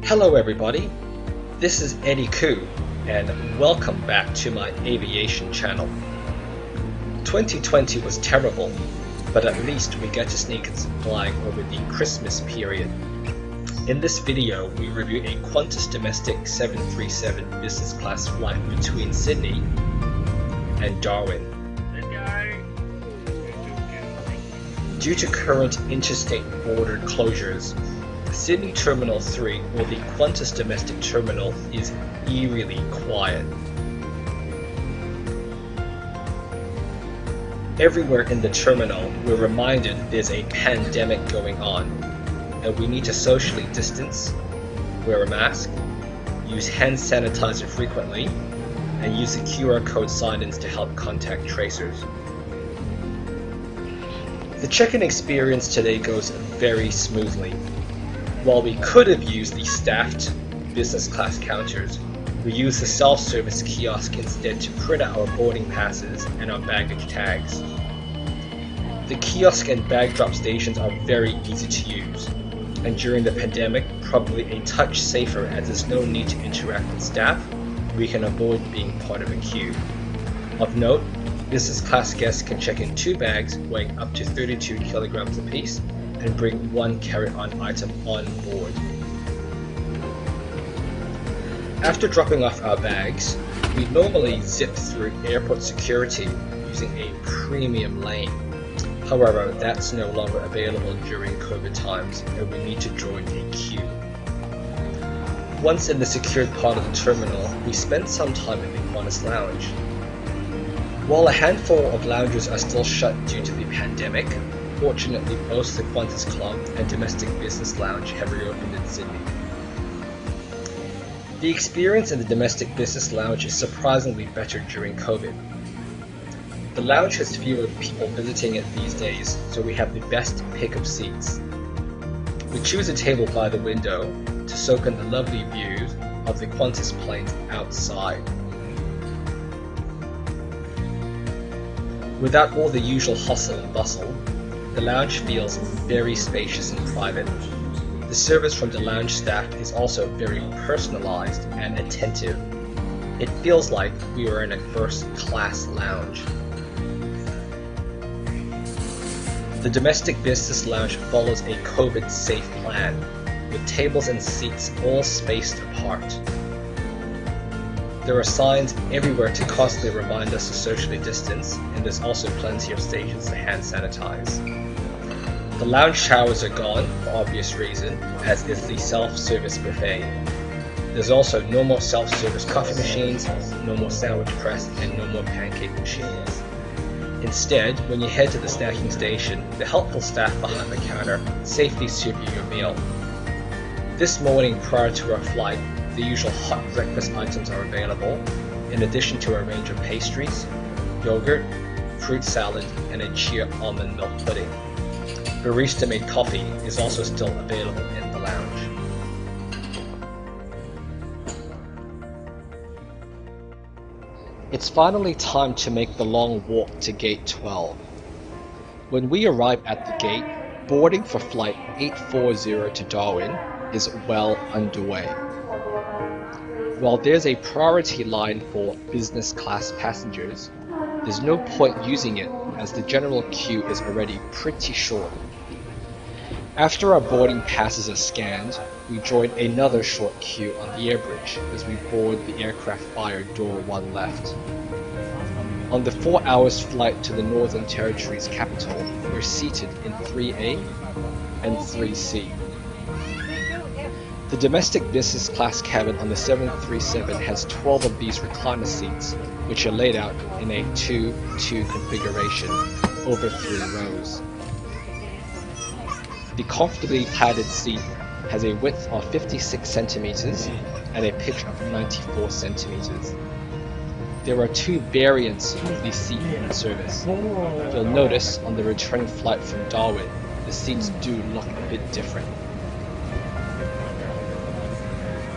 Hello everybody, this is Eddie Koo, and welcome back to my aviation channel. 2020 was terrible, but at least we get to sneak in some flying over the Christmas period. In this video, we review a Qantas domestic 737 business class flight between Sydney and Darwin. Due to current interstate border closures, Sydney Terminal 3, or the Qantas domestic terminal, is eerily quiet. Everywhere in the terminal, we're reminded there's a pandemic going on, and we need to socially distance, wear a mask, use hand sanitizer frequently, and use the QR code sign-ins to help contact tracers. The check-in experience today goes very smoothly. While we could have used the staffed business class counters, we used the self-service kiosk instead to print out our boarding passes and our baggage tags. The kiosk and bag drop stations are very easy to use, and during the pandemic, probably a touch safer as there's no need to interact with staff. We can avoid being part of a queue. Of note, business class guests can check in 2 bags weighing up to 32 kilograms apiece and bring 1 carry-on item on board. After dropping off our bags, we normally zip through airport security using a premium lane. However, that's no longer available during COVID times and we need to join a queue. Once in the secured part of the terminal, we spent some time in the Qantas lounge. While a handful of lounges are still shut due to the pandemic, fortunately both the Qantas Club and Domestic Business Lounge have reopened in Sydney. The experience in the Domestic Business Lounge is surprisingly better during COVID. The lounge has fewer people visiting it these days, so we have the best pick of seats. We choose a table by the window to soak in the lovely views of the Qantas planes outside. Without all the usual hustle and bustle, the lounge feels very spacious and private. The service from the lounge staff is also very personalized and attentive. It feels like we are in a first-class lounge. The Domestic Business Lounge follows a COVID-safe plan, with tables and seats all spaced apart. There are signs everywhere to constantly remind us to socially distance, and there's also plenty of stations to hand sanitize. The lounge showers are gone, for obvious reason, as is the self-service buffet. There's also no more self-service coffee machines, no more sandwich press, and no more pancake machines. Instead, when you head to the snacking station, the helpful staff behind the counter safely serve you your meal. This morning prior to our flight, the usual hot breakfast items are available, in addition to a range of pastries, yogurt, fruit salad, and a chia almond milk pudding. Barista-made coffee is also still available in the lounge. It's finally time to make the long walk to Gate 12. When we arrive at the gate, boarding for Flight 840 to Darwin is well underway. While there's a priority line for business class passengers, there's no point using it as the general queue is already pretty short. After our boarding passes are scanned, we join another short queue on the airbridge as we board the aircraft via door 1 left. On the 4 hours flight to the Northern Territory's capital, we're seated in 3A and 3C. The domestic business class cabin on the 737 has 12 of these recliner seats, which are laid out in a 2-2 configuration over 3 rows. The comfortably padded seat has a width of 56 centimeters and a pitch of 94 centimeters. There are 2 variants of the seat in service. You'll notice on the returning flight from Darwin, the seats do look a bit different.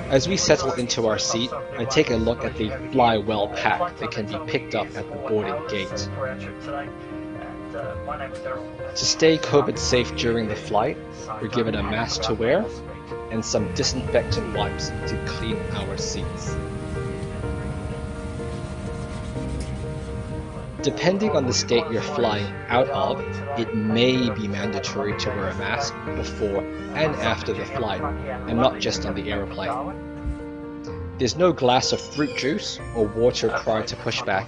As we settle into our seat, I take a look at the Fly Well pack that can be picked up at the boarding gate. To stay COVID safe during the flight, we're given a mask to wear, and some disinfectant wipes to clean our seats. Depending on the state you're flying out of, it may be mandatory to wear a mask before and after the flight, and not just on the aeroplane. There's no glass of fruit juice or water prior to pushback.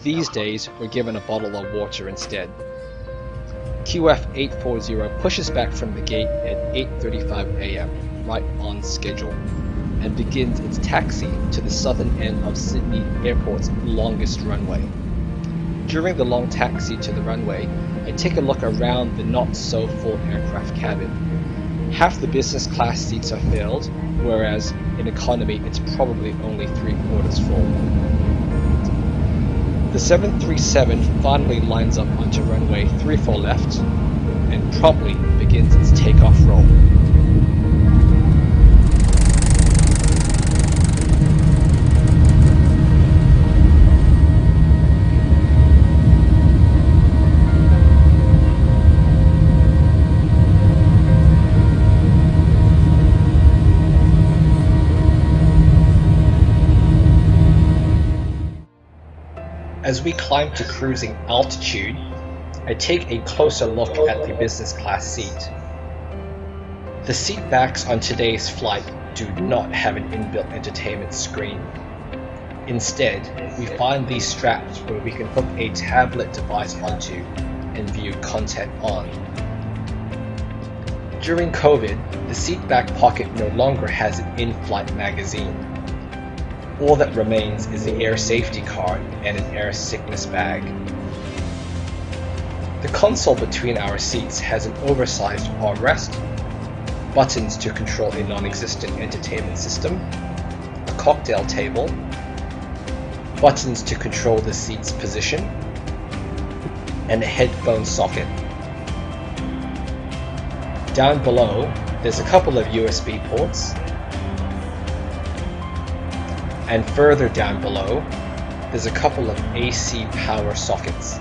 These days, we're given a bottle of water instead. QF840 pushes back from the gate at 8:35 AM, right on schedule, and begins its taxi to the southern end of Sydney Airport's longest runway. During the long taxi to the runway, I take a look around the not-so-full aircraft cabin. Half the business class seats are filled, whereas in economy it's probably only 3/4 full. The 737 finally lines up onto runway 34 left and promptly begins its takeoff roll. As we climb to cruising altitude, I take a closer look at the business class seat. The seat backs on today's flight do not have an inbuilt entertainment screen. Instead, we find these straps where we can hook a tablet device onto and view content on. During COVID, the seat back pocket no longer has an in-flight magazine. All that remains is the air safety card and an air sickness bag. The console between our seats has an oversized armrest, buttons to control a non-existent entertainment system, a cocktail table, buttons to control the seat's position, and a headphone socket. Down below, there's a couple of USB ports, and further down below, there's a couple of AC power sockets.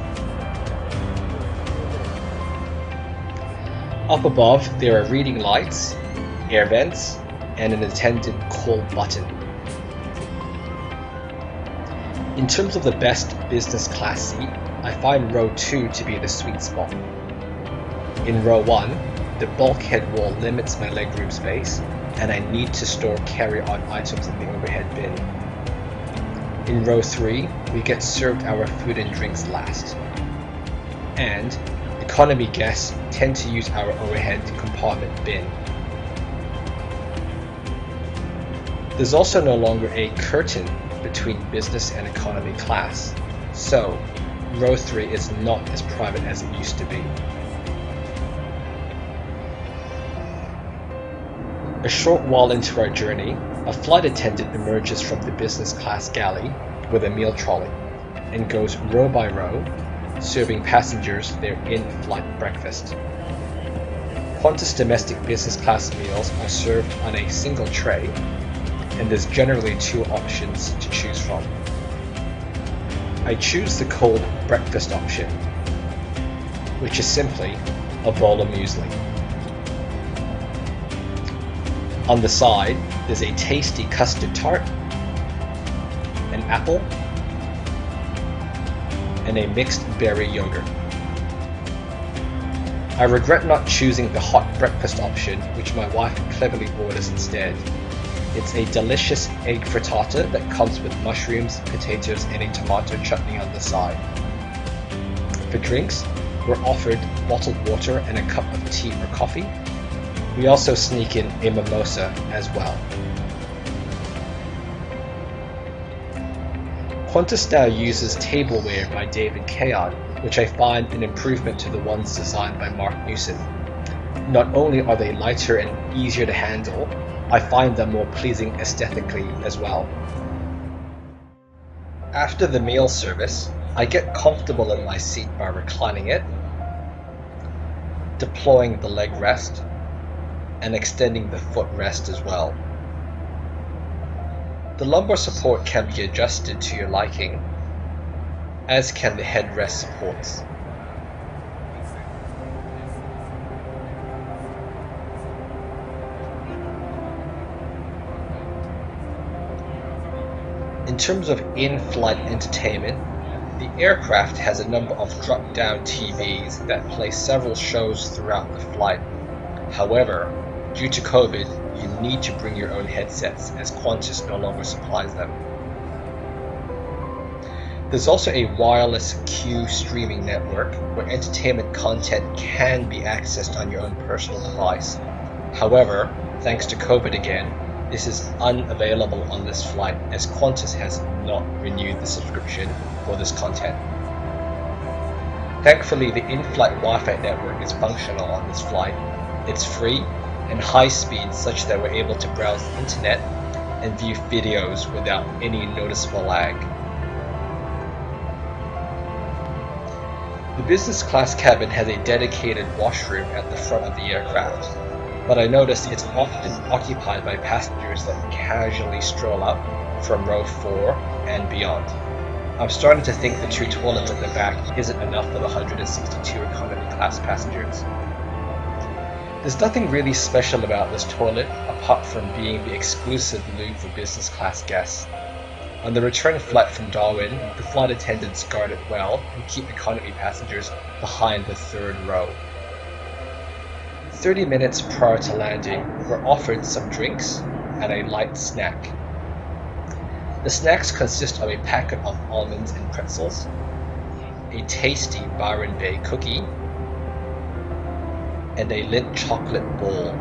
Up above, there are reading lights, air vents, and an attendant call button. In terms of the best business class seat, I find row 2 to be the sweet spot. In row 1, the bulkhead wall limits my legroom space, and I need to store carry-on items in the overhead bin. In row 3, we get served our food and drinks last. And economy guests tend to use our overhead compartment bin. There's also no longer a curtain between business and economy class, so row 3 is not as private as it used to be. A short while into our journey, a flight attendant emerges from the business class galley with a meal trolley and goes row by row, serving passengers their in-flight breakfast. Qantas domestic business class meals are served on a single tray, and there's generally 2 options to choose from. I choose the cold breakfast option, which is simply a bowl of muesli. On the side, there's a tasty custard tart, an apple, and a mixed berry yogurt. I regret not choosing the hot breakfast option, which my wife cleverly orders instead. It's a delicious egg frittata that comes with mushrooms, potatoes, and a tomato chutney on the side. For drinks, we're offered bottled water and a cup of tea or coffee. We also sneak in a mimosa as well. Qantas now uses tableware by David Kayon, which I find an improvement to the ones designed by Mark Newson. Not only are they lighter and easier to handle, I find them more pleasing aesthetically as well. After the meal service, I get comfortable in my seat by reclining it, deploying the leg rest, and extending the footrest as well. The lumbar support can be adjusted to your liking, as can the headrest supports. terms of in-flight entertainment, the aircraft has a number of drop-down TVs that play several shows throughout the flight. However, due to COVID, you need to bring your own headsets as Qantas no longer supplies them. There's also a wireless Q streaming network where entertainment content can be accessed on your own personal device. However, thanks to COVID again, this is unavailable on this flight as Qantas has not renewed the subscription for this content. Thankfully, the in-flight Wi-Fi network is functional on this flight. It's free and high speed such that we're able to browse the internet and view videos without any noticeable lag. The business class cabin has a dedicated washroom at the front of the aircraft, but I noticed it's often occupied by passengers that casually stroll up from row 4 and beyond. I'm starting to think the 2 toilets at the back isn't enough for the 162 economy class passengers. There's nothing really special about this toilet apart from being the exclusive loo for business class guests. On the return flight from Darwin, the flight attendants guard it well and keep economy passengers behind the 3rd row. 30 minutes prior to landing, we're offered some drinks and a light snack. The snacks consist of a packet of almonds and pretzels, a tasty Byron Bay cookie, and a Lindt chocolate bowl.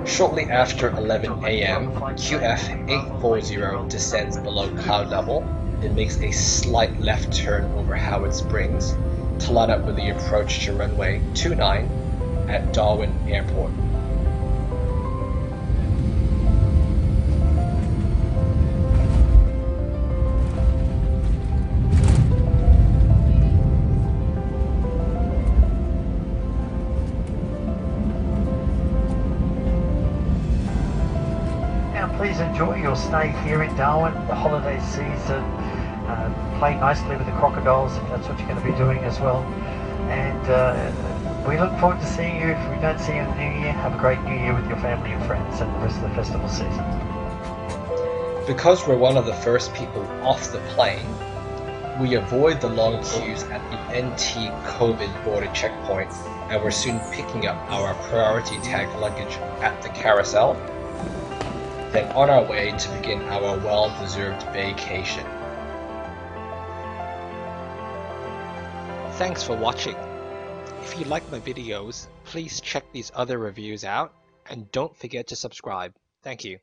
Shortly after 11 AM, QF840 descends below cloud level and makes a slight left turn over Howard Springs to line up with the approach to runway 29 at Darwin Airport. Please enjoy your stay here in Darwin, the holiday season. Play nicely with the crocodiles if that's what you're going to be doing as well. And we look forward to seeing you. If we don't see you in the new year, have a great new year with your family and friends and the rest of the festival season. Because we're one of the first people off the plane, we avoid the long queues at the NT COVID border checkpoint, and we're soon picking up our priority tag luggage at the carousel, then on our way to begin our well-deserved vacation. Thanks for watching. If you like my videos, please check these other reviews out and don't forget to subscribe. Thank you.